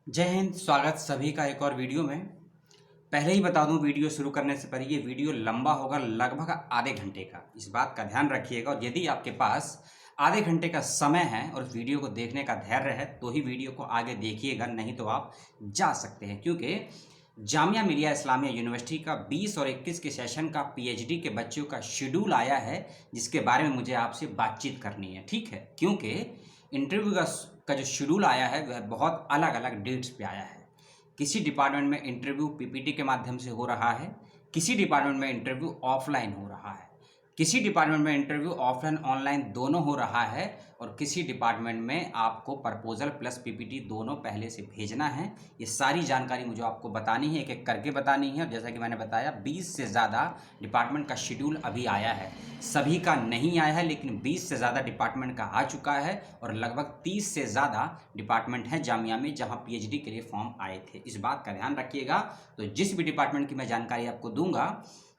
जय हिंद। स्वागत सभी का एक और वीडियो में। पहले ही बता दूं, वीडियो शुरू करने से पहले ये वीडियो लंबा होगा, लगभग आधे घंटे का। इस बात का ध्यान रखिएगा। और यदि आपके पास आधे घंटे का समय है और वीडियो को देखने का धैर्य है तो ही वीडियो को आगे देखिएगा, नहीं तो आप जा सकते हैं। क्योंकि जामिया मिलिया इस्लामिया यूनिवर्सिटी का 20 और 21 के सेशन का पीएचडी के बच्चों का शेड्यूल आया है, जिसके बारे में मुझे आपसे बातचीत करनी है। ठीक है, क्योंकि इंटरव्यू का जो शेड्यूल आया है वह बहुत अलग अलग डेट्स पे आया है। किसी डिपार्टमेंट में इंटरव्यू पीपीटी के माध्यम से हो रहा है, किसी डिपार्टमेंट में इंटरव्यू ऑफलाइन हो रहा है, किसी डिपार्टमेंट में इंटरव्यू ऑफलाइन ऑनलाइन दोनों हो रहा है, और किसी डिपार्टमेंट में आपको प्रपोजल प्लस पीपीटी दोनों पहले से भेजना है। ये सारी जानकारी मुझे आपको बतानी है, एक एक करके बतानी है। और जैसा कि मैंने बताया, 20 से ज़्यादा डिपार्टमेंट का शेड्यूल अभी आया है। सभी का नहीं आया है, लेकिन 20 से ज़्यादा डिपार्टमेंट का आ चुका है। और लगभग 30 से ज़्यादा डिपार्टमेंट हैं जामिया में जहां पीएचडी के लिए फॉर्म आए थे। इस बात का ध्यान रखिएगा। तो जिस भी डिपार्टमेंट की मैं जानकारी आपको दूंगा,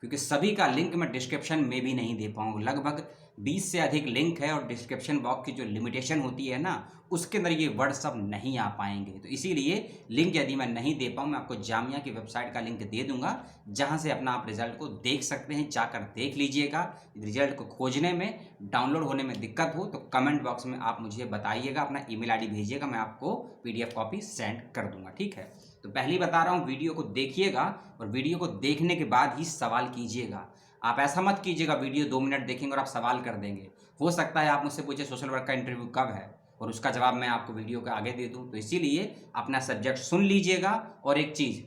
क्योंकि सभी का लिंक मैं डिस्क्रिप्शन में भी नहीं दे पाऊंगा, लगभग 20 से अधिक लिंक है और डिस्क्रिप्शन बॉक्स की जो लिमिटेशन होती है ना, उसके अंदर ये वर्ड सब नहीं आ पाएंगे। तो इसीलिए लिंक यदि मैं नहीं दे पाऊँ, मैं आपको जामिया की वेबसाइट का लिंक दे दूंगा, जहां से अपना आप रिजल्ट को देख सकते हैं। जाकर देख लीजिएगा। रिजल्ट को खोजने में, डाउनलोड होने में दिक्कत हो तो कमेंट बॉक्स में आप मुझे बताइएगा, अपना ईमेल आईडी भेजिएगा, मैं आपको पीडीएफ कॉपी सेंड कर दूंगा। ठीक है, तो पहले ही बता रहा हूँ, वीडियो को देखिएगा और वीडियो को देखने के बाद ही सवाल कीजिएगा। आप ऐसा मत कीजिएगा वीडियो 2 मिनट देखेंगे और आप सवाल कर देंगे। हो सकता है आप मुझसे पूछे सोशल वर्क का इंटरव्यू कब है, और उसका जवाब मैं आपको वीडियो के आगे दे दूं। तो इसीलिए अपना सब्जेक्ट सुन लीजिएगा। और एक चीज़,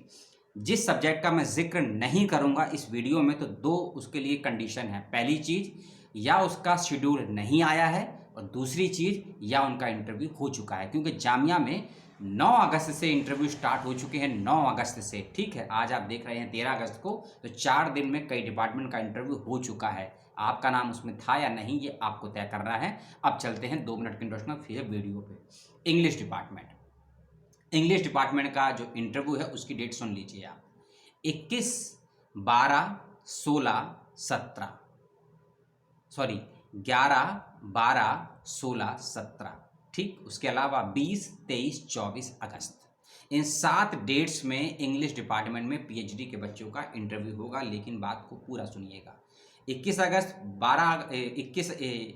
जिस सब्जेक्ट का मैं जिक्र नहीं करूंगा इस वीडियो में, तो 2 उसके लिए कंडीशन है। पहली चीज़, या उसका शेड्यूल नहीं आया है, और दूसरी चीज़, या उनका इंटरव्यू हो चुका है। क्योंकि जामिया में 9 अगस्त से इंटरव्यू स्टार्ट हो चुके हैं, 9 अगस्त से। ठीक है, आज आप देख रहे हैं 13 अगस्त को, तो 4 दिन में कई डिपार्टमेंट का इंटरव्यू हो चुका है। आपका नाम उसमें था या नहीं, ये आपको तय करना है। अब चलते हैं 2 मिनट की इंट्रोडक्शन फिर वीडियो पे। इंग्लिश डिपार्टमेंट, इंग्लिश डिपार्टमेंट का जो इंटरव्यू है उसकी डेट सुन लीजिए आप। 21, 12, 16, 17, सॉरी 11, 12, 16, 17। ठीक, उसके अलावा 20, 23, 24 अगस्त, इन 7 डेट्स में इंग्लिश डिपार्टमेंट में पीएचडी के बच्चों का इंटरव्यू होगा। लेकिन बात को पूरा सुनिएगा। 21 अगस्त,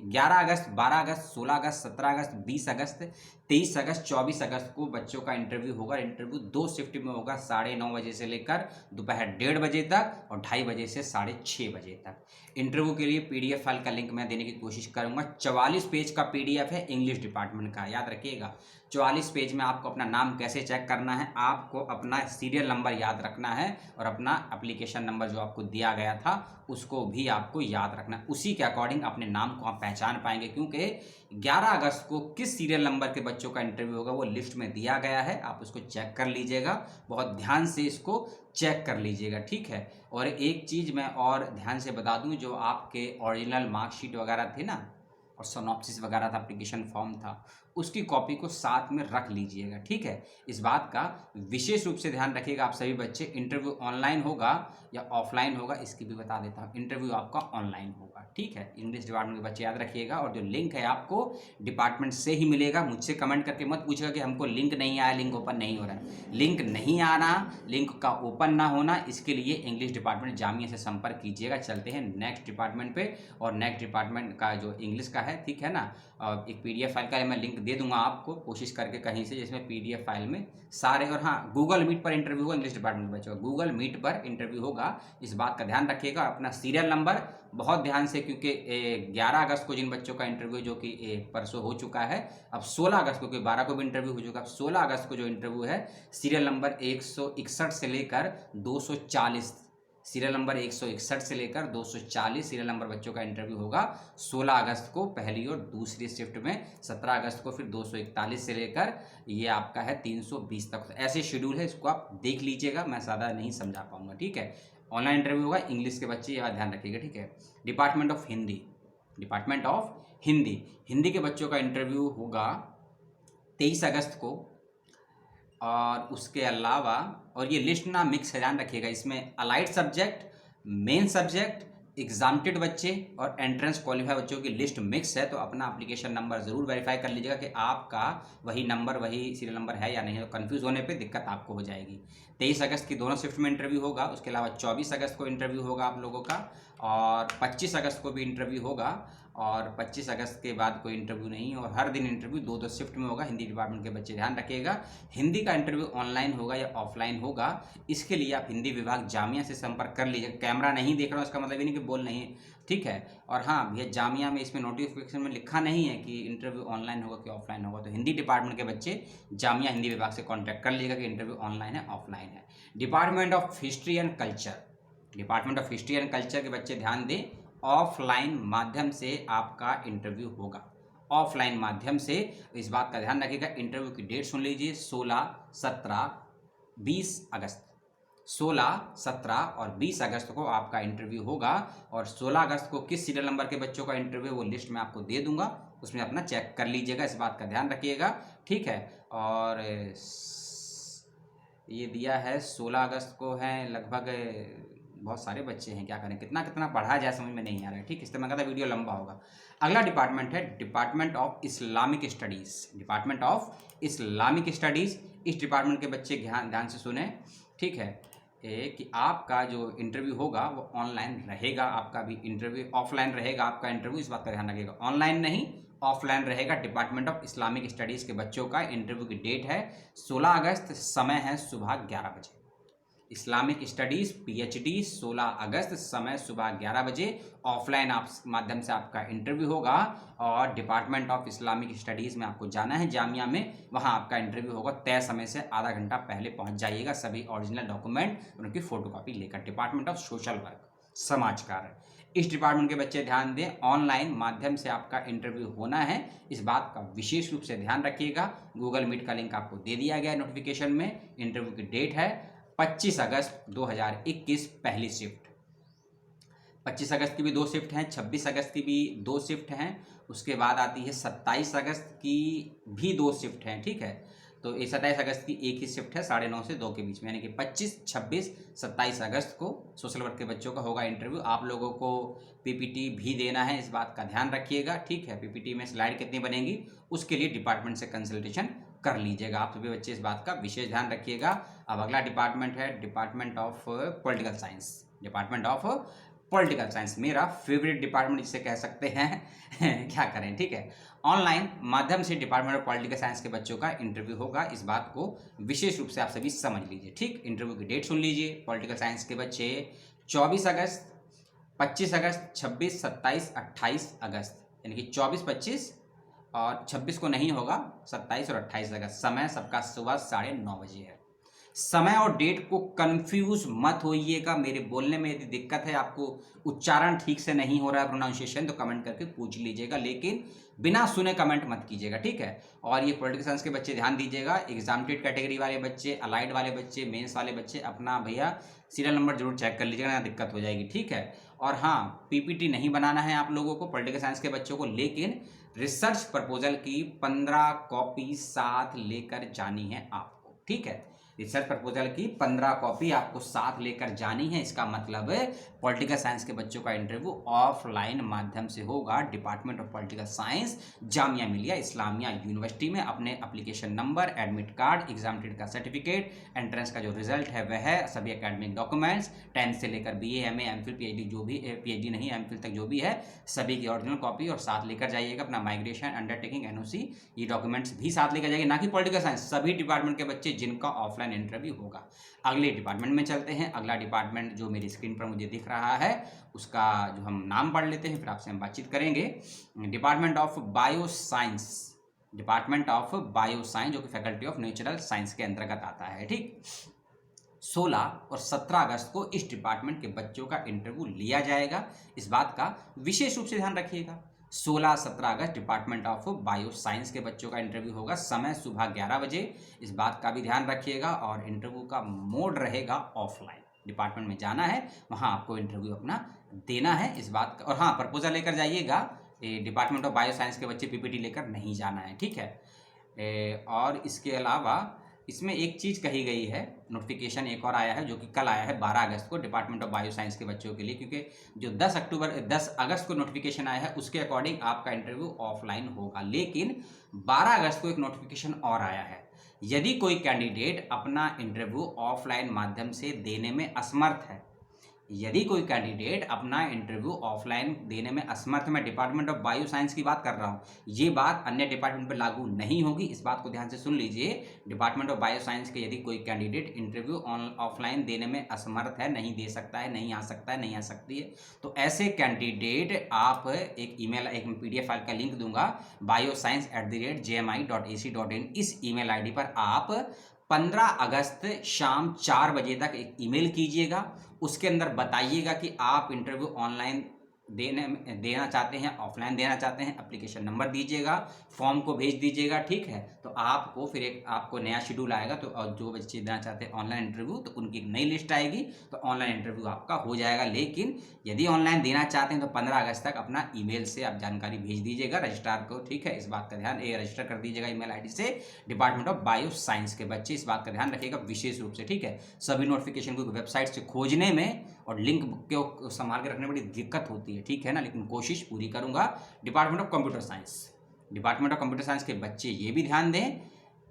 11 अगस्त, 12 अगस्त, 16 अगस्त, 17 अगस्त, 20 अगस्त, 23 अगस्त, 24 अगस्त को बच्चों का इंटरव्यू होगा। इंटरव्यू 2 शिफ्ट में होगा, 9:30 बजे से लेकर दोपहर 1:30 बजे तक, और 2:30 बजे से 6:30 बजे तक। इंटरव्यू के लिए पीडीएफ फाइल का लिंक मैं देने की कोशिश करूंगा। 44 पेज का पीडीएफ है इंग्लिश डिपार्टमेंट का, याद रखिएगा। 44 पेज में आपको अपना नाम कैसे चेक करना है, आपको अपना सीरियल नंबर याद रखना है, और अपना एप्लीकेशन नंबर जो आपको दिया गया था उसको भी आपको याद रखना है। उसी के अकॉर्डिंग अपने नाम को आप पहचान पाएंगे। क्योंकि 11 अगस्त को किस सीरियल नंबर के बच्चों का इंटरव्यू होगा वो लिस्ट में दिया गया है, आप उसको चेक कर लीजिएगा। बहुत ध्यान से इसको चेक कर लीजिएगा। ठीक है, और एक चीज़ मैं और ध्यान से बता दूं, जो आपके ओरिजिनल मार्कशीट वगैरह थे ना, और सोनॉप्सिस वगैरह था, एप्लीकेशन फॉर्म था, उसकी कॉपी को साथ में रख लीजिएगा। ठीक है, इस बात का विशेष रूप से ध्यान रखिएगा आप सभी बच्चे। इंटरव्यू ऑनलाइन होगा या ऑफलाइन होगा, इसकी भी बता देता हूँ। इंटरव्यू आपका ऑनलाइन होगा। ठीक है, इंग्लिश डिपार्टमेंट के बच्चे याद रखिएगा। और जो लिंक है आपको डिपार्टमेंट से ही मिलेगा। मुझसे कमेंट करके मत पूछेगा कि हमको लिंक नहीं आया, लिंक ओपन नहीं हो रहा है। लिंक नहीं आना, लिंक का ओपन ना होना, इसके लिए इंग्लिश डिपार्टमेंट जामिया से संपर्क कीजिएगा। चलते हैं नेक्स्ट डिपार्टमेंट पे। और नेक्स्ट डिपार्टमेंट का जो इंग्लिश का है, ठीक है ना, एक पीडीएफ फाइल का मैं लिंक दे दूंगा आपको, कोशिश करके कहीं से, जिसमें पीडीएफ फाइल में सारे। और हाँ, गूगल मीट पर इंटरव्यू होगा इंग्लिश डिपार्टमेंट में बच्चों का, गूगल मीट पर इंटरव्यू होगा। इस बात का ध्यान रखिएगा। अपना सीरियल नंबर बहुत ध्यान से, क्योंकि 11 अगस्त को जिन बच्चों का इंटरव्यू जो कि परसों हो चुका है, अब 16 अगस्त को, क्योंकि 12 को भी इंटरव्यू हो चुका है, अब 16 अगस्त को जो इंटरव्यू है, सीरियल नंबर 161 से लेकर 240, सीरियल नंबर 161 से लेकर 240 सीरियल नंबर बच्चों का इंटरव्यू होगा 16 अगस्त को पहली और दूसरी शिफ्ट में। 17 अगस्त को फिर 241 से लेकर ये आपका है 320 तक। ऐसे शेड्यूल है, इसको आप देख लीजिएगा, मैं ज़्यादा नहीं समझा पाऊंगा। ठीक है, ऑनलाइन इंटरव्यू होगा इंग्लिश के बच्चे, यह ध्यान रखिएगा। ठीक है, department of Hindi, department of Hindi, Hindi के बच्चों का इंटरव्यू होगा 23 अगस्त को। और उसके अलावा, और ये लिस्ट ना मिक्स है, ध्यान रखिएगा, इसमें allied subject, main subject, exempted बच्चे और एंट्रेंस क्वालिफाई बच्चों की लिस्ट मिक्स है, तो अपना एप्लीकेशन नंबर ज़रूर वेरीफाई कर लीजिएगा कि आपका वही नंबर वही सीरियल नंबर है या नहीं, तो कन्फ्यूज़ होने पे दिक्कत आपको हो जाएगी। 23 अगस्त की दोनों शिफ्ट में इंटरव्यू होगा, उसके अलावा 24 अगस्त को इंटरव्यू होगा आप लोगों का, और 25 अगस्त को भी इंटरव्यू होगा, और 25 अगस्त के बाद कोई इंटरव्यू नहीं, और हर दिन इंटरव्यू 2-2 शिफ्ट में होगा। हिंदी डिपार्टमेंट के बच्चे ध्यान रखिएगा, हिंदी का इंटरव्यू ऑनलाइन होगा या ऑफलाइन होगा, इसके लिए आप हिंदी विभाग जामिया से संपर्क कर लीजिए। कैमरा नहीं देख रहा हूँ इसका मतलब ये नहीं कि बोल नहीं, ठीक है। और हाँ भैया, जामिया में इसमें नोटिफिकेशन में लिखा नहीं है कि इंटरव्यू ऑनलाइन होगा कि ऑफलाइन होगा, तो हिंदी डिपार्टमेंट के बच्चे जामिया हिंदी विभाग से कॉन्टैक्ट कर लीजिएगा कि इंटरव्यू ऑनलाइन है ऑफलाइन है। Department of history and culture, department of history and culture के बच्चे ध्यान दें, ऑफलाइन माध्यम से आपका इंटरव्यू होगा, ऑफलाइन माध्यम से। इस बात का ध्यान रखिएगा। इंटरव्यू की डेट सुन लीजिए, 16, 17, 20 अगस्त, 16, 17 और 20 अगस्त को आपका इंटरव्यू होगा। और 16 अगस्त को किस सीरियल नंबर के बच्चों का इंटरव्यू वो लिस्ट मैं आपको दे दूंगा, उसमें अपना चेक कर लीजिएगा, इस बात का ध्यान रखिएगा, ठीक है। और ये दिया है 16 अगस्त को है, लगभग बहुत सारे बच्चे हैं, क्या करें, कितना कितना पढ़ा जाए समझ में नहीं आ रहा है, ठीक। इससे मैं कहता वीडियो लंबा होगा। अगला डिपार्टमेंट है department of Islamic studies, department of Islamic studies. इस डिपार्टमेंट के बच्चे ध्यान से सुने, ठीक है, कि आपका जो इंटरव्यू होगा वो ऑनलाइन रहेगा, आपका भी इंटरव्यू ऑफलाइन रहेगा, आपका इंटरव्यू, इस बात का ध्यान रखिएगा, ऑनलाइन नहीं ऑफलाइन रहेगा। डिपार्टमेंट ऑफ इस्लामिक स्टडीज़ के बच्चों का इंटरव्यू की डेट है 16 अगस्त, समय है सुबह 11 बजे। इस्लामिक स्टडीज़ पीएचडी 16 अगस्त, समय सुबह 11 बजे, ऑफलाइन माध्यम से आपका इंटरव्यू होगा। और डिपार्टमेंट ऑफ इस्लामिक स्टडीज़ में आपको जाना है जामिया में, वहाँ आपका इंटरव्यू होगा। तय समय से आधा घंटा पहले पहुँच जाइएगा, सभी ओरिजिनल डॉक्यूमेंट उनकी फ़ोटोकॉपी लेकर। डिपार्टमेंट ऑफ सोशल वर्क, समाज कार्य, इस डिपार्टमेंट के बच्चे ध्यान दें, ऑनलाइन माध्यम से आपका इंटरव्यू होना है, इस बात का विशेष रूप से ध्यान रखिएगा। गूगल मीट का लिंक आपको दे दिया गया है नोटिफिकेशन में। इंटरव्यू की डेट है 25 अगस्त 2021, पहली शिफ्ट। 25 अगस्त की भी 2 शिफ्ट हैं, 26 अगस्त की भी 2 शिफ्ट हैं, उसके बाद आती है 27 अगस्त की भी 2 शिफ्ट हैं, ठीक है। तो 27 अगस्त की एक ही शिफ्ट है 9:30 से 2 के बीच में, यानी कि 25, 26, 27 अगस्त को सोशल वर्क के बच्चों का होगा इंटरव्यू। आप लोगों को पीपीटी भी देना है, इस बात का ध्यान रखिएगा, ठीक है। पीपीटी में स्लाइड कितनी बनेगी उसके लिए डिपार्टमेंट से कंसल्टेशन कर लीजिएगा, आप सभी बच्चे इस बात का विशेष ध्यान रखिएगा। अब अगला डिपार्टमेंट है department of political science, department of political science, मेरा फेवरेट डिपार्टमेंट जिसे कह सकते हैं क्या करें, ठीक है। ऑनलाइन माध्यम से डिपार्टमेंट ऑफ पॉलिटिकल साइंस के बच्चों का इंटरव्यू होगा, इस बात को विशेष रूप से आप सभी समझ लीजिए, ठीक। इंटरव्यू की डेट सुन लीजिए, पॉलिटिकल साइंस के बच्चे 24 अगस्त, 25 अगस्त, 26, 27, 28 अगस्त, यानी कि 24, 25 और 26 को नहीं होगा, 27 और 28 अगस्त। समय सबका सुबह 9:30 बजे है। समय और डेट को कंफ्यूज मत होइएगा, मेरे बोलने में यदि दिक्कत है, आपको उच्चारण ठीक से नहीं हो रहा है, प्रोनाउंसिएशन, तो कमेंट करके पूछ लीजिएगा, लेकिन बिना सुने कमेंट मत कीजिएगा, ठीक है। और ये पॉलिटिकल साइंस के बच्चे ध्यान दीजिएगा, एग्जामिनेटेड कैटेगरी वाले बच्चे, अलाइड वाले बच्चे, मेंस वाले बच्चे, अपना भैया सीरियल नंबर जरूर चेक कर लीजिएगा, ना दिक्कत हो जाएगी, ठीक है। और हाँ, पीपीटी नहीं बनाना है आप लोगों को, पॉलिटिकल साइंस के बच्चों को, लेकिन रिसर्च प्रपोजल की 15 कॉपी साथ लेकर जानी है आपको, ठीक है। रिसर्च प्रपोजल की 15 कॉपी आपको साथ लेकर जानी है। इसका मतलब पॉलिटिकल साइंस के बच्चों का इंटरव्यू ऑफलाइन माध्यम से होगा, department of political science, Jamia Millia Islamia university में। अपने एप्लीकेशन नंबर, एडमिट कार्ड, एग्जामिनेटेड का सर्टिफिकेट, एंट्रेंस का जो रिजल्ट है वह है, सभी एकेडमिक डॉक्यूमेंट्स, 10th से लेकर BA, MA, MPhil, PhD जो भी, PhD नहीं MPhil तक जो भी है, सभी की ओरिजिनल कॉपी और साथ लेकर जाइएगा। अपना माइग्रेशन, अंडरटेकिंग, NOC, ये डॉक्यूमेंट्स भी साथ लेकर जाइए, ना कि पॉलिटिकल साइंस, सभी डिपार्टमेंट के बच्चे जिनका ऑफलाइन इंटरव्यू होगा। अगले डिपार्टमेंट में चलते हैं। अगला डिपार्टमेंट जो मेरी स्क्रीन पर मुझे दिख रहा है, उसका जो हम नाम पढ़ लेते हैं, फिर आपसे हम बातचीत करेंगे। Department of bio science, department of bio science, जो कि फैकल्टी ऑफ नेचुरल साइंस के अंतर्गत आता है, ठीक। 16 और 17 अगस्त को इस डिपार्टमेंट के बच्चों का इंटरव्यू लिया जाएगा, इस बात का विशेष रूप से ध्यान रखिएगा। 16-17 अगस्त डिपार्टमेंट ऑफ बायो साइंस के बच्चों का इंटरव्यू होगा, समय सुबह 11 बजे, इस बात का भी ध्यान रखिएगा। और इंटरव्यू का मोड रहेगा ऑफलाइन, डिपार्टमेंट में जाना है, वहाँ आपको इंटरव्यू अपना देना है, इस बात का। और हाँ, प्रपोजल लेकर जाइएगा, डिपार्टमेंट ऑफ बायो साइंस के बच्चे पीपीटी लेकर नहीं जाना है, ठीक है। और इसके अलावा इसमें एक चीज़ कही गई है, नोटिफिकेशन एक और आया है जो कि कल आया है 12 अगस्त को डिपार्टमेंट ऑफ बायो साइंस के बच्चों के लिए, क्योंकि जो 10 अगस्त को नोटिफिकेशन आया है उसके अकॉर्डिंग आपका इंटरव्यू ऑफलाइन होगा। लेकिन 12 अगस्त को एक नोटिफिकेशन और आया है, यदि कोई कैंडिडेट अपना इंटरव्यू ऑफलाइन माध्यम से देने में असमर्थ है, यदि कोई कैंडिडेट अपना इंटरव्यू ऑफलाइन देने में असमर्थ, मैं डिपार्टमेंट ऑफ बायो साइंस की बात कर रहा हूँ, ये बात अन्य डिपार्टमेंट पर लागू नहीं होगी, इस बात को ध्यान से सुन लीजिए। डिपार्टमेंट ऑफ बायो साइंस के यदि कोई कैंडिडेट इंटरव्यू ऑफलाइन देने में असमर्थ है, नहीं दे सकता है, नहीं आ सकता है, नहीं आ सकती है, तो ऐसे कैंडिडेट आप एक PDF फाइल का लिंक दूंगा bioscience@jmi.ac.in, इस ईमेल ID पर आप 15 अगस्त शाम 4 बजे तक एक ईमेल कीजिएगा। उसके अंदर बताइएगा कि आप इंटरव्यू ऑनलाइन देना चाहते हैं, ऑफलाइन देना चाहते हैं, एप्लीकेशन नंबर दीजिएगा, फॉर्म को भेज दीजिएगा, ठीक है। तो आपको फिर एक आपको नया शेड्यूल आएगा, तो और जो बच्चे देना चाहते हैं ऑनलाइन इंटरव्यू, तो उनकी नई लिस्ट आएगी, तो ऑनलाइन इंटरव्यू आपका हो जाएगा। लेकिन यदि ऑनलाइन देना चाहते हैं तो 15 अगस्त तक अपना ईमेल से आप जानकारी भेज दीजिएगा रजिस्ट्रार को, ठीक है। इस बात का ध्यान, रजिस्टर कर दीजिएगा ईमेल ID से डिपार्टमेंट ऑफ बायो साइंस के बच्चे, इस बात का ध्यान रखिएगा विशेष रूप से, ठीक है। सभी नोटिफिकेशन को वेबसाइट से खोजने में और लिंक को संभाल के रखने में बड़ी दिक्कत होती है, ठीक है ना, लेकिन कोशिश पूरी करूंगा। डिपार्टमेंट ऑफ कंप्यूटर साइंस के बच्चे ये भी ध्यान दें,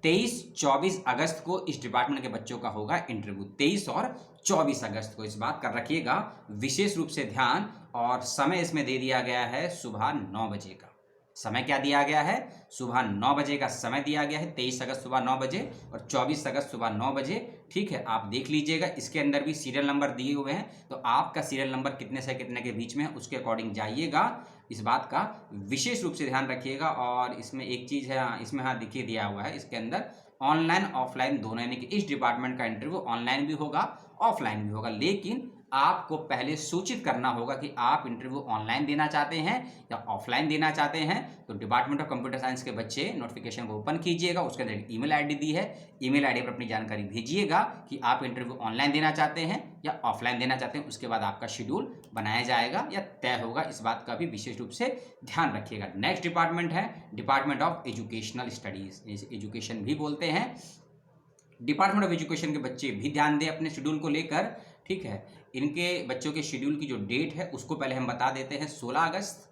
23-24 अगस्त को इस डिपार्टमेंट के बच्चों का होगा इंटरव्यू, 23 और 24 अगस्त को, इस बात का रखिएगा विशेष रूप से ध्यान। और समय इसमें दे दिया गया है सुबह 9 बजे का। समय क्या दिया गया है? सुबह 9 बजे का समय दिया गया है, 23 अगस्त सुबह 9 बजे और 24 अगस्त सुबह 9 बजे, ठीक है। आप देख लीजिएगा, इसके अंदर भी सीरियल नंबर दिए हुए हैं, तो आपका सीरियल नंबर कितने से कितने के बीच में है उसके अकॉर्डिंग जाइएगा, इस बात का विशेष रूप से ध्यान रखिएगा। और इसमें एक चीज़ है, इसमें हाँ देखिए दिया हुआ है, इसके अंदर ऑनलाइन ऑफलाइन दोनों, यानी कि इस डिपार्टमेंट का इंटरव्यू ऑनलाइन भी होगा ऑफलाइन भी होगा, लेकिन आपको पहले सूचित करना होगा कि आप इंटरव्यू ऑनलाइन देना चाहते हैं या ऑफलाइन देना चाहते हैं। तो डिपार्टमेंट ऑफ कंप्यूटर साइंस के बच्चे नोटिफिकेशन को ओपन कीजिएगा, उसके अंदर एक ईमेल ID दी है, ईमेल ID पर अपनी जानकारी भेजिएगा कि आप इंटरव्यू ऑनलाइन देना चाहते हैं या ऑफलाइन देना चाहते हैं। उसके बाद आपका शेड्यूल बनाया जाएगा या तय होगा, इस बात का भी विशेष रूप से ध्यान रखिएगा। नेक्स्ट डिपार्टमेंट है department of educational studies, education भी बोलते हैं। डिपार्टमेंट ऑफ एजुकेशन के बच्चे भी ध्यान दें अपने शेड्यूल को लेकर, ठीक है। इनके बच्चों के शेड्यूल की जो डेट है उसको पहले हम बता देते हैं, 16 अगस्त,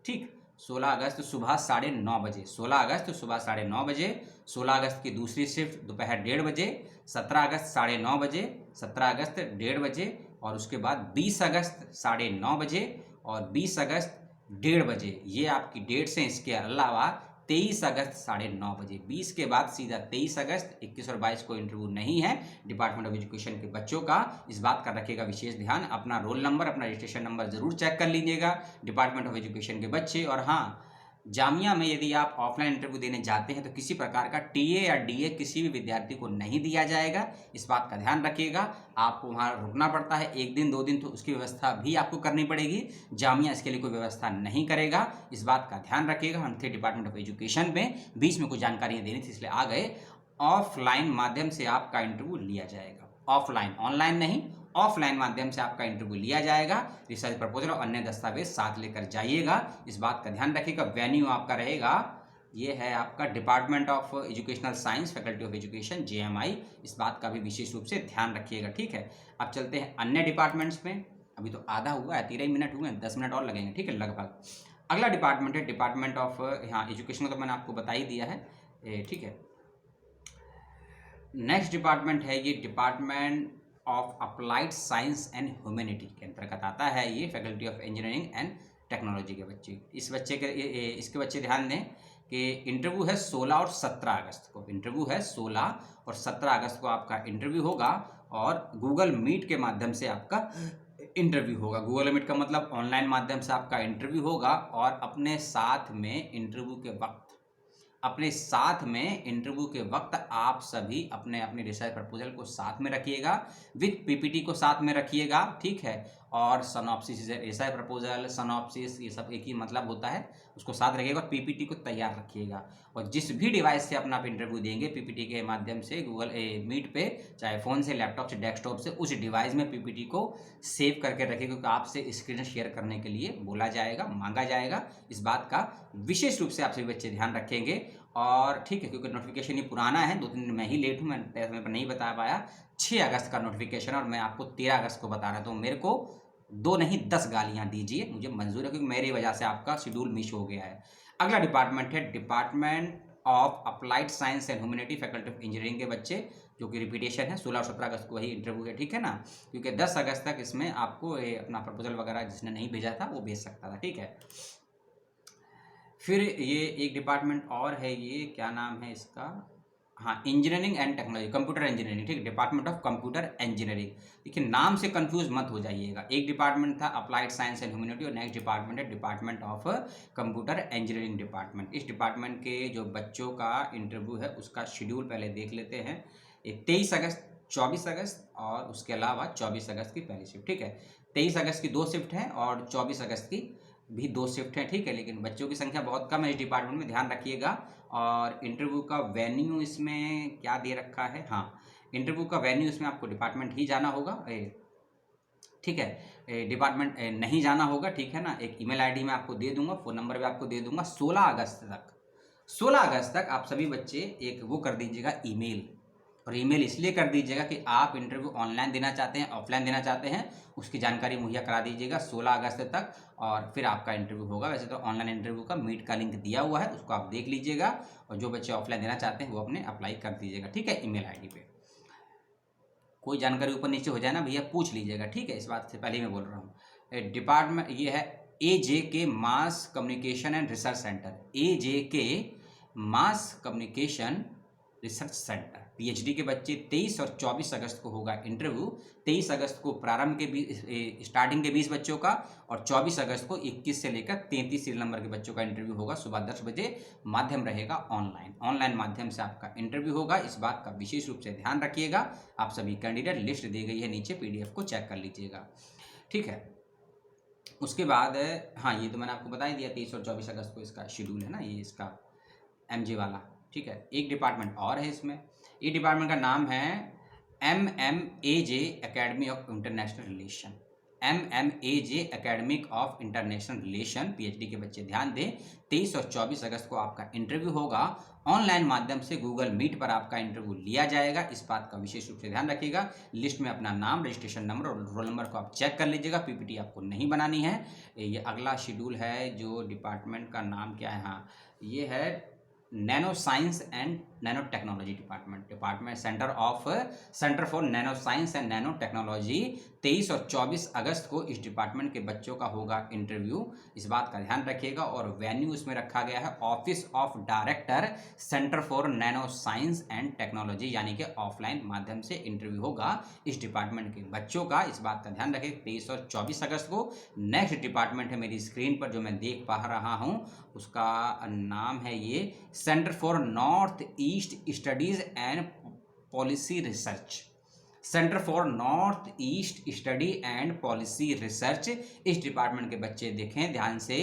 ठीक, 16 अगस्त सुबह 9:30 बजे, 16 अगस्त सुबह 9:30 बजे, 16 अगस्त की दूसरी शिफ्ट दोपहर 1:30 बजे, 17 अगस्त 9:30 बजे, 17 अगस्त 1:30 बजे, और उसके बाद 20 अगस्त 9:30 बजे और 20 अगस्त 1:30 बजे, ये आपकी डेट्स हैं। इसके अलावा 23 अगस्त 9:30 बजे, 20 के बाद सीधा 23 अगस्त, 21 और 22 को इंटरव्यू नहीं है डिपार्टमेंट ऑफ एजुकेशन के बच्चों का, इस बात का रखिएगा विशेष ध्यान। अपना रोल नंबर, अपना रजिस्ट्रेशन नंबर जरूर चेक कर लीजिएगा डिपार्टमेंट ऑफ एजुकेशन के बच्चे। और हाँ, जामिया में यदि आप ऑफलाइन इंटरव्यू देने जाते हैं तो किसी प्रकार का TA या DA किसी भी विद्यार्थी को नहीं दिया जाएगा, इस बात का ध्यान रखिएगा। आपको वहाँ रुकना पड़ता है 1 दिन 2 दिन, तो उसकी व्यवस्था भी आपको करनी पड़ेगी, जामिया इसके लिए कोई व्यवस्था नहीं करेगा, इस बात का ध्यान रखिएगा। हम थे डिपार्टमेंट ऑफ एजुकेशन में, बीच में कुछ जानकारियाँ देनी थी इसलिए आ गए। ऑफलाइन माध्यम से आपका इंटरव्यू लिया जाएगा, ऑफलाइन, ऑनलाइन नहीं, ऑफलाइन माध्यम से आपका इंटरव्यू लिया जाएगा। रिसर्च प्रपोजल और अन्य दस्तावेज साथ लेकर जाइएगा, इस बात का ध्यान रखिएगा। वेन्यू आपका रहेगा, ये है आपका department of educational science, faculty of education JMI, इस बात का भी विशेष रूप से ध्यान रखिएगा, ठीक है। अब चलते हैं अन्य डिपार्टमेंट्स में, अभी तो आधा हुआ है, 13 मिनट हुए हैं, 10 मिनट और लगेंगे, ठीक है लगभग। अगला डिपार्टमेंट है डिपार्टमेंट ऑफ, हाँ एजुकेशन का तो मैंने आपको बता ही दिया है, ठीक है। नेक्स्ट डिपार्टमेंट है ये department of applied science and humanity के अंतर्गत आता है, ये faculty of engineering and technology के बच्चे। इसके बच्चे ध्यान दें कि इंटरव्यू है 16 और 17 अगस्त को, इंटरव्यू है 16 और 17 अगस्त को आपका इंटरव्यू होगा, और गूगल मीट के माध्यम से आपका इंटरव्यू होगा। गूगल मीट का मतलब ऑनलाइन माध्यम से आपका इंटरव्यू होगा, और अपने साथ में इंटरव्यू के वक्त आप सभी अपने अपने रिसर्च प्रपोजल को साथ में रखिएगा, विथ PPT को साथ में रखिएगा, ठीक है। और सनॉप्सिस, रिसर्च प्रपोजल, सनॉप्सिस, ये सब एक ही मतलब होता है, उसको साथ रखिएगा और PPT को तैयार रखिएगा। और जिस भी डिवाइस से अपना आप इंटरव्यू देंगे PPT के माध्यम से, गूगल मीट पे, चाहे फ़ोन से, लैपटॉप से, डेस्कटॉप से, उस डिवाइस में PPT को सेव करके रखिएगा, क्योंकि आपसे स्क्रीन शेयर करने के लिए बोला जाएगा, मांगा जाएगा, इस बात का विशेष रूप से आप सभी बच्चे ध्यान रखेंगे। और ठीक है, क्योंकि नोटिफिकेशन ये पुराना है, 2-3 दिन मैं ही लेट हूँ, मैं तय समय पर नहीं बता पाया। 6 अगस्त का नोटिफिकेशन और मैं आपको 13 अगस्त को बता रहा था, तो मेरे को 2 नहीं 10 गालियाँ दीजिए, मुझे मंजूर है, क्योंकि मेरी वजह से आपका शेड्यूल मिस हो गया है। अगला डिपार्टमेंट है department of applied science and humanity, faculty of engineering के बच्चे, जो कि रिपीटेशन है, 16 और 17 अगस्त को वही इंटरव्यू है, ठीक है ना, क्योंकि 10 अगस्त तक इसमें आपको अपना प्रपोजल वगैरह जिसने नहीं भेजा था वो भेज सकता था, ठीक है। फिर ये एक डिपार्टमेंट और है, ये क्या नाम है इसका, हाँ, engineering and technology, computer engineering, ठीक है, डिपार्टमेंट ऑफ कंप्यूटर इंजीनियरिंग। देखिए नाम से कंफ्यूज मत हो जाइएगा, एक डिपार्टमेंट था अप्लाइड साइंस एंड ह्यूमैनिटी और नेक्स्ट डिपार्टमेंट है department of computer engineering department. इस डिपार्टमेंट के जो बच्चों का इंटरव्यू है उसका शेड्यूल पहले देख लेते हैं। 23 अगस्त, 24 अगस्त और उसके अलावा 24 अगस्त की पहली शिफ्ट, ठीक है। 23 अगस्त की 2 शिफ्ट हैं और 24 अगस्त की भी 2 शिफ्ट हैं, ठीक है, लेकिन बच्चों की संख्या बहुत कम है इस डिपार्टमेंट में, ध्यान रखिएगा। और इंटरव्यू का वेन्यू इसमें क्या दे रखा है, हाँ, इंटरव्यू का वेन्यू इसमें आपको डिपार्टमेंट ही जाना होगा, ठीक है, डिपार्टमेंट नहीं जाना होगा, ठीक है ना। एक ईमेल आईडी मैं आपको दे दूंगा, फ़ोन नंबर भी आपको दे दूंगा। 16 अगस्त तक आप सभी बच्चे एक वो कर दीजिएगा ईमेल, और ईमेल इसलिए कर दीजिएगा कि आप इंटरव्यू ऑनलाइन देना चाहते हैं, ऑफलाइन देना चाहते हैं, उसकी जानकारी मुहैया करा दीजिएगा 16 अगस्त तक, और फिर आपका इंटरव्यू होगा। वैसे तो ऑनलाइन इंटरव्यू का मीट का लिंक दिया हुआ है, उसको आप देख लीजिएगा, और जो बच्चे ऑफलाइन देना चाहते हैं वो अपने अप्लाई कर दीजिएगा, ठीक है, ईमेल आईडी पे। कोई जानकारी ऊपर नीचे हो जाए ना भैया पूछ लीजिएगा, ठीक है, इस बात से पहले मैं बोल रहा हूँ। डिपार्टमेंट ये है AJK mass communication and research centre, AJK mass communication research centre, PhD के बच्चे। 23 और 24 अगस्त को होगा इंटरव्यू। 23 अगस्त को प्रारंभ के स्टार्टिंग के 20 बच्चों का, और 24 अगस्त को 21 से लेकर 33 सीरियल नंबर के बच्चों का इंटरव्यू होगा सुबह 10 बजे। माध्यम रहेगा ऑनलाइन माध्यम से आपका इंटरव्यू होगा, इस बात का विशेष रूप से ध्यान रखिएगा। आप सभी कैंडिडेट लिस्ट दी गई है नीचे, PDF को चेक कर लीजिएगा, ठीक है। उसके बाद हाँ, ये तो मैंने आपको बता ही दिया, 23 और 24 अगस्त को इसका शेड्यूल है ना, ये इसका MJ वाला, ठीक है। एक डिपार्टमेंट और है इसमें, ये डिपार्टमेंट का नाम है MMAJ academy of international relation, MMAJ academic of international relation, PhD के बच्चे ध्यान दें। 23 और 24 अगस्त को आपका इंटरव्यू होगा, ऑनलाइन माध्यम से गूगल मीट पर आपका इंटरव्यू लिया जाएगा, इस बात का विशेष रूप से ध्यान रखिएगा। लिस्ट में अपना नाम, रजिस्ट्रेशन नंबर और रोल नंबर को आप चेक कर लीजिएगा, PPT आपको नहीं बनानी है। ये अगला शेड्यूल है, जो डिपार्टमेंट का नाम क्या है, हाँ, ये है nano science and nano technology department centre for nano science and nano technology. 23 और 24 अगस्त को इस डिपार्टमेंट के बच्चों का होगा इंटरव्यू, इस बात का ध्यान रखिएगा। और वेन्यू इसमें रखा गया है office of director, centre for nano science and technology, यानी कि ऑफलाइन माध्यम से इंटरव्यू होगा इस डिपार्टमेंट के बच्चों का, इस बात का ध्यान रखिए। 23 और 24 अगस्त को नेक्स्ट डिपार्टमेंट है मेरी स्क्रीन पर जो मैं देख पा रहा हूँ, उसका नाम है ये centre for north east studies and policy research, centre for north east study and policy research. इस डिपार्टमेंट के बच्चे देखें ध्यान से,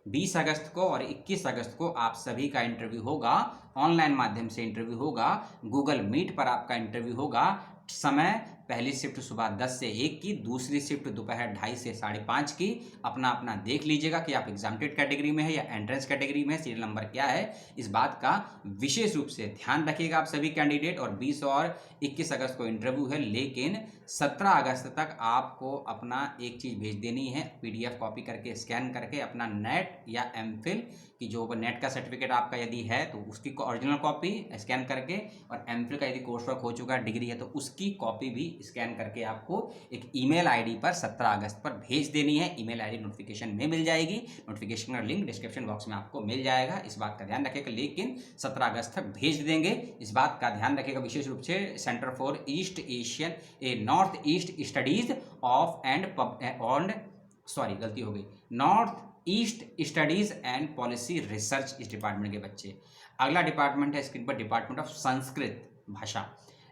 20 अगस्त को और 21 अगस्त को आप सभी का इंटरव्यू होगा, ऑनलाइन माध्यम से इंटरव्यू होगा, गूगल मीट पर आपका इंटरव्यू होगा। समय पहली शिफ्ट सुबह 10 से 1 की, दूसरी शिफ्ट दोपहर 2:30 से 5:30 की। अपना अपना देख लीजिएगा कि आप एग्जामिनेड कैटेगरी में है या एंट्रेंस कैटेगरी में है, सीरियल नंबर क्या है, इस बात का विशेष रूप से ध्यान रखिएगा आप सभी कैंडिडेट। और 20 और 21 अगस्त को इंटरव्यू है, लेकिन 17 अगस्त तक आपको अपना एक चीज़ भेज देनी है, PDF कॉपी करके स्कैन करके अपना नेट या MPhil की जो नेट का सर्टिफिकेट आपका यदि है तो उसकी ओरिजिनल कॉपी स्कैन करके, और MPhil का यदि कोर्स वर्क हो चुका है, डिग्री है, तो उसकी कॉपी भी स्कैन करके आपको एक ईमेल आईडी पर 17 अगस्त पर भेज देनी है। ईमेल आईडी नोटिफिकेशन में मिल जाएगी, नोटिफिकेशन का लिंक डिस्क्रिप्शन बॉक्स में आपको मिल जाएगा, इस बात का ध्यान रखिएगा। लेकिन 17 अगस्त तक भेज देंगे, इस बात का ध्यान रखिएगा विशेष रूप से। Centre for east Asian north east studies of गलती हो गई, north east studies and policy research, इस डिपार्टमेंट के बच्चे। अगला डिपार्टमेंट है स्क्रीन पर, डिपार्टमेंट ऑफ संस्कृत भाषा।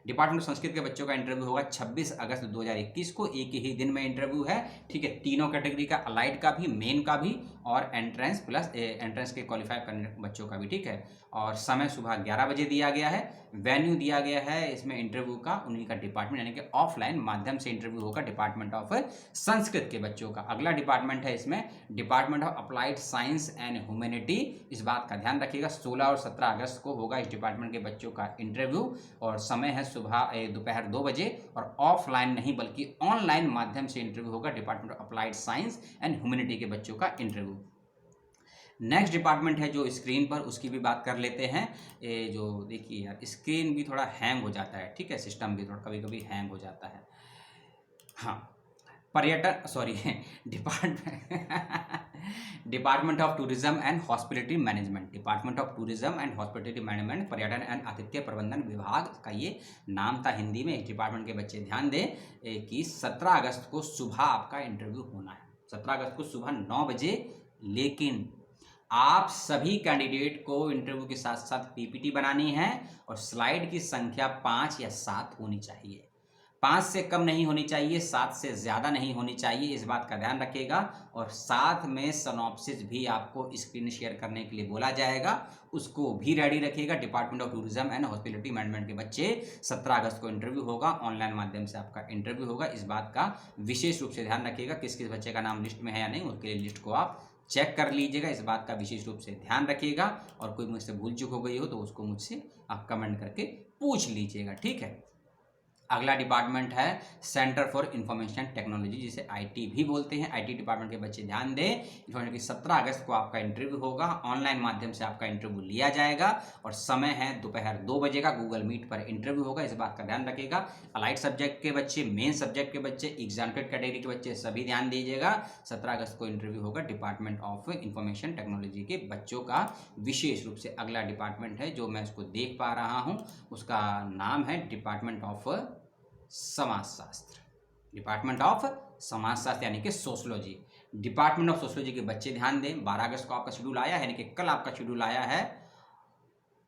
डिपार्टमेंट ऑफ संस्कृत के बच्चों का इंटरव्यू होगा 26 अगस्त 2021 को, एक ही दिन में इंटरव्यू है, ठीक है। तीनों कैटेगरी का, अलाइड का भी, मेन का भी, और एंट्रेंस प्लस एंट्रेंस के क्वालिफाई करने बच्चों का भी, ठीक है। और समय सुबह 11 बजे दिया गया है। वेन्यू दिया गया है इसमें इंटरव्यू का उन्हीं का डिपार्टमेंट, यानी कि ऑफलाइन माध्यम से इंटरव्यू होगा डिपार्टमेंट ऑफ संस्कृत के बच्चों का। अगला डिपार्टमेंट है इसमें department of applied science and humanity. इस बात का ध्यान रखिएगा 16 और 17 अगस्त को होगा इस डिपार्टमेंट के बच्चों का इंटरव्यू और समय है सुबह दोपहर 2 बजे और ऑफलाइन नहीं बल्कि ऑनलाइन माध्यम से इंटरव्यू होगा department of applied science and humanity के बच्चों का इंटरव्यू। नेक्स्ट डिपार्टमेंट है जो स्क्रीन पर, उसकी भी बात कर लेते हैं। ये जो देखिए यार स्क्रीन भी थोड़ा हैंग हो जाता है, ठीक है, सिस्टम भी थोड़ा कभी कभी हैंग हो जाता है। हाँ, पर्यटन sorry department of tourism and hospitality management, department of tourism and hospitality management, पर्यटन एंड आतिथ्य प्रबंधन विभाग का ये नाम था हिंदी में। इस डिपार्टमेंट के बच्चे ध्यान दें कि 17 अगस्त को सुबह आपका इंटरव्यू होना है, 17 अगस्त को सुबह 9 बजे। लेकिन आप सभी कैंडिडेट को इंटरव्यू के साथ साथ पीपीटी बनानी है और स्लाइड की संख्या 5 या 7 होनी चाहिए। 5 से कम नहीं होनी चाहिए, 7 से ज़्यादा नहीं होनी चाहिए, इस बात का ध्यान रखिएगा। और साथ में सिनॉप्सिस भी आपको स्क्रीन शेयर करने के लिए बोला जाएगा, उसको भी रेडी रखिएगा। Department of tourism and hospitality management के बच्चे 17 अगस्त को इंटरव्यू होगा, ऑनलाइन माध्यम से आपका इंटरव्यू होगा। इस बात का विशेष रूप से ध्यान रखिएगा, किस किस बच्चे का नाम लिस्ट में है या नहीं, उसके लिए लिस्ट को आप चेक कर लीजिएगा। इस बात का विशेष रूप से ध्यान रखिएगा और कोई मुझसे भूल चूक हो गई हो तो उसको मुझसे आप कमेंट करके पूछ लीजिएगा, ठीक है। अगला डिपार्टमेंट है सेंटर फॉर इंफॉर्मेशन टेक्नोलॉजी, जिसे आईटी भी बोलते हैं। आईटी डिपार्टमेंट के बच्चे ध्यान दें, इन्फॉर्मेशन की 17 अगस्त को आपका इंटरव्यू होगा, ऑनलाइन माध्यम से आपका इंटरव्यू लिया जाएगा और समय है दोपहर 2 बजे का, गूगल मीट पर इंटरव्यू होगा। इस बात का ध्यान रखिएगा। अलाइड सब्जेक्ट के बच्चे, मेन सब्जेक्ट के बच्चे, एग्जाम्प्टेड कैटेगरी के बच्चे सभी ध्यान दीजिएगा। 17 अगस्त को इंटरव्यू होगा डिपार्टमेंट ऑफ इंफॉर्मेशन टेक्नोलॉजी के बच्चों का विशेष रूप से। अगला डिपार्टमेंट है जो मैं उसको देख पा रहा हूँ, उसका नाम है डिपार्टमेंट ऑफ समाजशास्त्र, डिपार्टमेंट ऑफ समाजशास्त्र यानी कि सोशलॉजी। डिपार्टमेंट ऑफ सोशलॉजी के बच्चे ध्यान दें, 12 अगस्त को आपका शेड्यूल आया है, यानी कि कल आपका शेड्यूल आया है।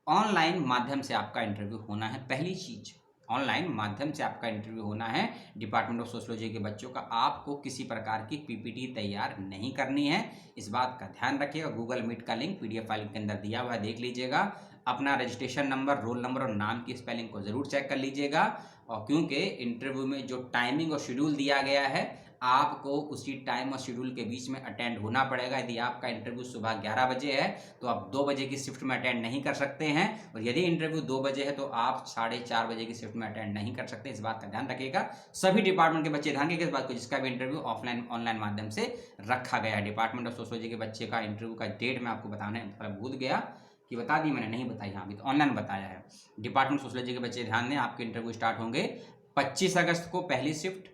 ऑनलाइन माध्यम से आपका इंटरव्यू होना है। पहली चीज, ऑनलाइन माध्यम से आपका इंटरव्यू होना है डिपार्टमेंट ऑफ सोशलॉजी के बच्चों का। आपको किसी प्रकार की पीपीटी तैयार नहीं करनी है, इस बात का ध्यान रखिएगा। गूगल मीट का लिंक पीडीएफ फाइल के अंदर दिया हुआ है, देख लीजिएगा। अपना रजिस्ट्रेशन नंबर, रोल नंबर और नाम की स्पेलिंग को ज़रूर चेक कर लीजिएगा। और क्योंकि इंटरव्यू में जो टाइमिंग और शेड्यूल दिया गया है, आपको उसी टाइम और शेड्यूल के बीच में अटेंड होना पड़ेगा। यदि आपका इंटरव्यू सुबह 11 बजे है तो आप 2 बजे की शिफ्ट में अटेंड नहीं कर सकते हैं, और यदि इंटरव्यू 2 बजे है तो आप 4:30 बजे की शिफ्ट में अटेंड नहीं कर सकते। इस बात का ध्यान रखिएगा। सभी डिपार्टमेंट के बच्चे ध्यान रखिएगा इस बात को, जिसका भी इंटरव्यू ऑफलाइन ऑनलाइन माध्यम से रखा गया है। डिपार्टमेंट ऑफ सोशलॉजी के बच्चे का इंटरव्यू का डेट मैं आपको बताने भूल गया कि बता दी मैंने, नहीं बताई, हाँ अभी तो ऑनलाइन बताया है। डिपार्टमेंट ऑफ सोशलॉजी के बच्चे ध्यान दें, आपके इंटरव्यू स्टार्ट होंगे 25 अगस्त को पहली शिफ्ट,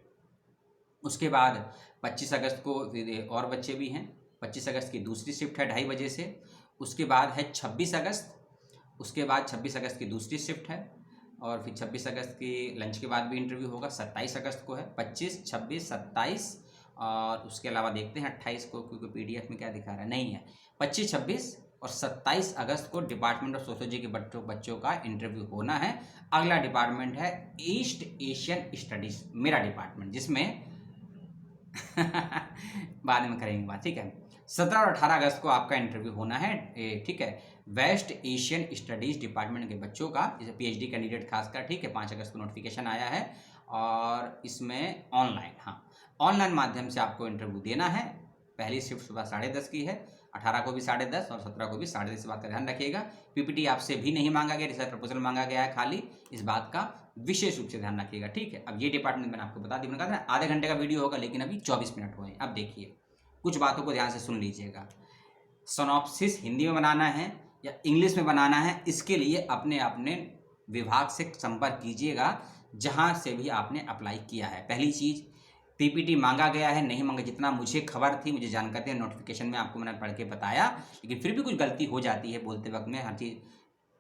उसके बाद 25 अगस्त को फिर और बच्चे भी हैं, 25 अगस्त की दूसरी शिफ्ट है 2:30 बजे से, उसके बाद है 26 अगस्त, उसके बाद 26 अगस्त की दूसरी शिफ्ट है, और फिर 26 अगस्त की लंच के बाद भी इंटरव्यू होगा। 27 अगस्त को है, 25, 26, 27 और उसके अलावा देखते हैं 28 को, क्योंकि पीडीएफ में क्या दिखा रहा है, नहीं है। 25, 26 और 27 अगस्त को डिपार्टमेंट ऑफ सोशलॉजी के बच्चों का इंटरव्यू होना है। अगला डिपार्टमेंट है ईस्ट एशियन स्टडीज, मेरा डिपार्टमेंट, जिसमें बाद में करेंगे बात, ठीक है। 17 और 18 अगस्त को आपका इंटरव्यू होना है, ठीक है, वेस्ट एशियन स्टडीज डिपार्टमेंट के बच्चों का, जैसे पीएचडी कैंडिडेट खासकर, ठीक है। 5 अगस्त को नोटिफिकेशन आया है और इसमें ऑनलाइन, हाँ ऑनलाइन माध्यम से आपको इंटरव्यू देना है। पहली शिफ्ट सुबह 10:30 की है, 18 को भी 10:30 और 17 को भी 10:30। बात का ध्यान रखिएगा। पीपीटी आपसे भी नहीं मांगा गया, रिसर्च प्रपोजल मांगा गया है खाली, इस बात का विशेष रूप से ध्यान रखिएगा, ठीक है। अब ये डिपार्टमेंट मैंने आपको बता दी, मैंने कहा था आधे घंटे का वीडियो होगा, लेकिन अभी 24 मिनट हुए। अब देखिए कुछ बातों को ध्यान से सुन लीजिएगा। सिनॉप्सिस हिंदी में बनाना है या इंग्लिश में बनाना है, इसके लिए अपने अपने विभाग से संपर्क कीजिएगा जहाँ से भी आपने अप्लाई किया है। पहली चीज़, पीपीटी मांगा गया है नहीं मांगा, जितना मुझे खबर थी, मुझे जानकारी थी, नोटिफिकेशन में आपको मैंने पढ़ के बताया, लेकिन फिर भी कुछ गलती हो जाती है बोलते वक्त में, हर चीज़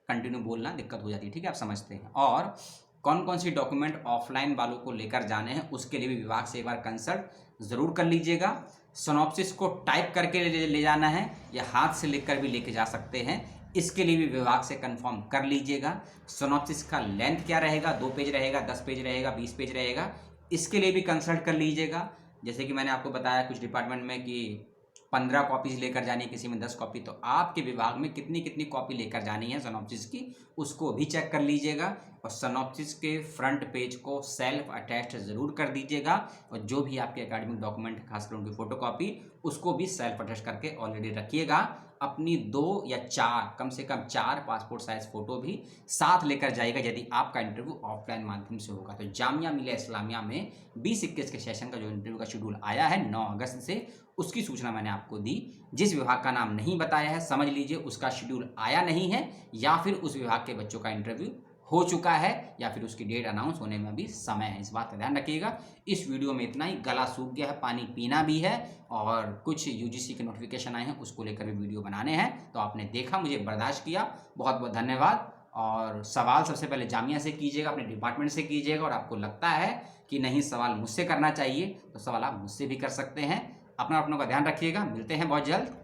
कंटिन्यू बोलना दिक्कत हो जाती है, ठीक है, आप समझते हैं। और कौन कौन सी डॉक्यूमेंट ऑफलाइन वालों को लेकर जाने हैं, उसके लिए भी विभाग से एक बार कंसल्ट ज़रूर कर लीजिएगा। सिनॉप्सिस को टाइप करके ले जाना है या हाथ से लिखकर भी लेके जा सकते हैं, इसके लिए भी विभाग से कंफर्म कर लीजिएगा। सिनॉप्सिस का लेंथ क्या रहेगा, 2 पेज रहेगा, 10 पेज रहेगा, 20 पेज रहेगा, इसके लिए भी कंसल्ट कर लीजिएगा। जैसे कि मैंने आपको बताया कुछ डिपार्टमेंट में कि 15 कॉपीज लेकर जानी है, किसी में 10 कॉपी, तो आपके विभाग में कितनी कितनी कॉपी लेकर जानी है सिनॉप्सिस की, उसको भी चेक कर लीजिएगा। और सिनॉप्सिस के फ्रंट पेज को सेल्फ अटैच्ड ज़रूर कर दीजिएगा, और जो भी आपके एकेडमिक डॉक्यूमेंट है खासकर उनकी फ़ोटोकॉपी, उसको भी सेल्फ अटैच करके ऑलरेडी रखिएगा। अपनी 2 या 4, कम से कम 4 पासपोर्ट साइज फ़ोटो भी साथ लेकर जाइएगा यदि आपका इंटरव्यू ऑफलाइन माध्यम से होगा। तो जामिया मिलिया इस्लामिया में 20-21 के सेशन का जो इंटरव्यू का शेड्यूल आया है 9 अगस्त से, उसकी सूचना मैंने आपको दी। जिस विभाग का नाम नहीं बताया है समझ लीजिए उसका शेड्यूल आया नहीं है, या फिर उस विभाग के बच्चों का इंटरव्यू हो चुका है, या फिर उसकी डेट अनाउंस होने में भी समय है। इस बात का ध्यान रखिएगा। इस वीडियो में इतना ही। गला सूख गया है, पानी पीना भी है, और कुछ यूजीसी के नोटिफिकेशन आए हैं उसको लेकर भी वीडियो बनाने हैं। तो आपने देखा, मुझे बर्दाश्त किया, बहुत बहुत धन्यवाद। और सवाल सबसे पहले जामिया से कीजिएगा, अपने डिपार्टमेंट से कीजिएगा, और आपको लगता है कि नहीं सवाल मुझसे करना चाहिए तो सवाल आप मुझसे भी कर सकते हैं। अपना का ध्यान रखिएगा। मिलते हैं बहुत जल्द।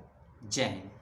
जय हिंद।